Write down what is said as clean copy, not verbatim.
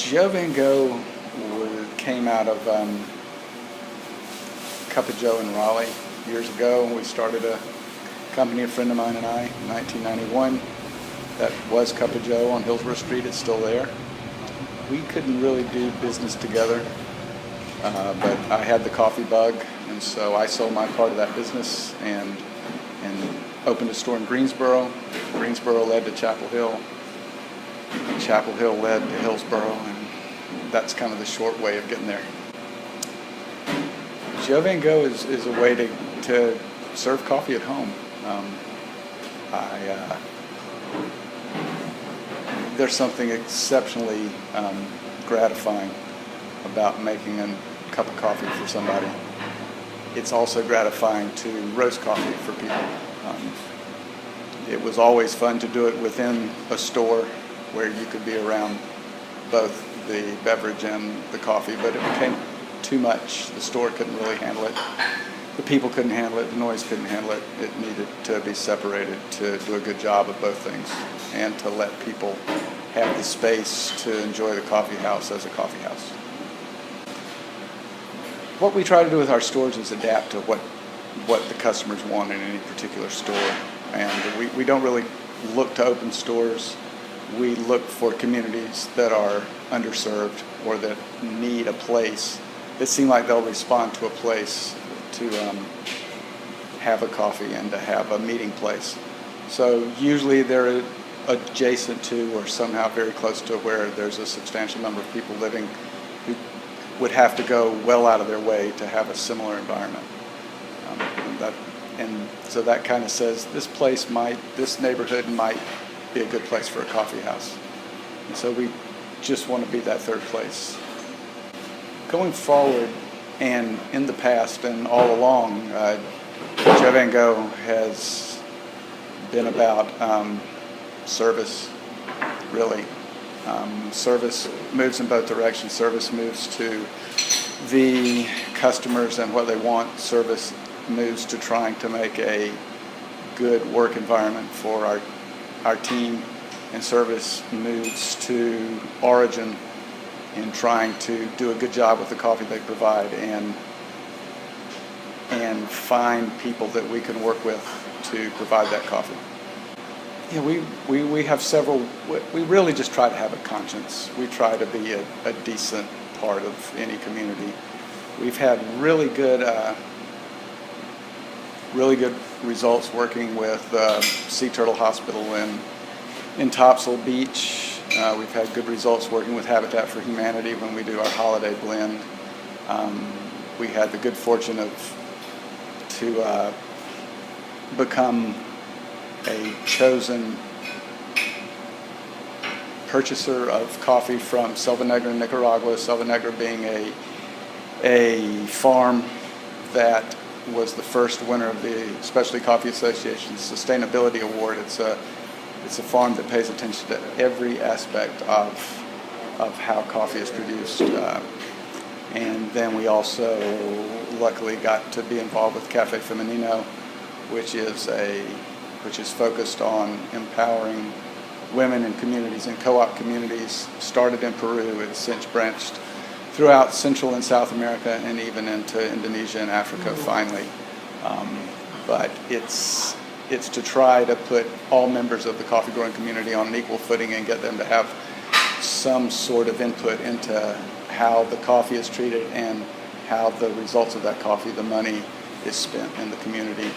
JVG came out of Cup of Joe in Raleigh years ago. We started a company, a friend of mine and I, in 1991. That was Cup of Joe on Hillsborough Street. It's still there. We couldn't really do business together, but I had the coffee bug, and so I sold my part of that business and opened a store in Greensboro. Greensboro led to Chapel Hill. Chapel Hill led to Hillsboro, and that's kind of the short way of getting there. JVG is a way to serve coffee at home. There's something exceptionally gratifying about making a cup of coffee for somebody. It's also gratifying to roast coffee for people. It was always fun to do it within a store where you could be around both the beverage and the coffee, but it became too much. The store couldn't really handle it. The people couldn't handle it. The noise couldn't handle it. It needed to be separated to do a good job of both things and to let people have the space to enjoy the coffee house as a coffee house. What we try to do with our stores is adapt to what the customers want in any particular store. And we don't really look to open stores. We look for communities that are underserved or that need a place. It seems like they'll respond to a place to have a coffee and to have a meeting place. So usually they're adjacent to or somehow very close to where there's a substantial number of people living who would have to go well out of their way to have a similar environment. And so that kind of says this neighborhood might be a good place for a coffee house. And so we just want to be that third place. Going forward, and in the past and all along, JVG has been about service, really. Service moves in both directions. Service moves to the customers and what they want. Service moves to trying to make a good work environment for our team. And service moves to origin in trying to do a good job with the coffee they provide and find people that we can work with to provide that coffee. Yeah, we have several. We really just try to have a conscience. We try to be a decent part of any community. We've had really good results working with Sea Turtle Hospital in Topsail Beach. We've had good results working with Habitat for Humanity when we do our holiday blend. We had the good fortune to become a chosen purchaser of coffee from Selva Negra in Nicaragua. Selva Negra being a farm that was the first winner of the Specialty Coffee Association's Sustainability Award. It's a farm that pays attention to every aspect of how coffee is produced. And then we also luckily got to be involved with Cafe Femenino, which is focused on empowering women in communities, in co-op communities. Started in Peru, it's since branched throughout Central and South America and even into Indonesia and Africa finally. But it's to try to put all members of the coffee growing community on an equal footing and get them to have some sort of input into how the coffee is treated and how the results of that coffee, the money, is spent in the community.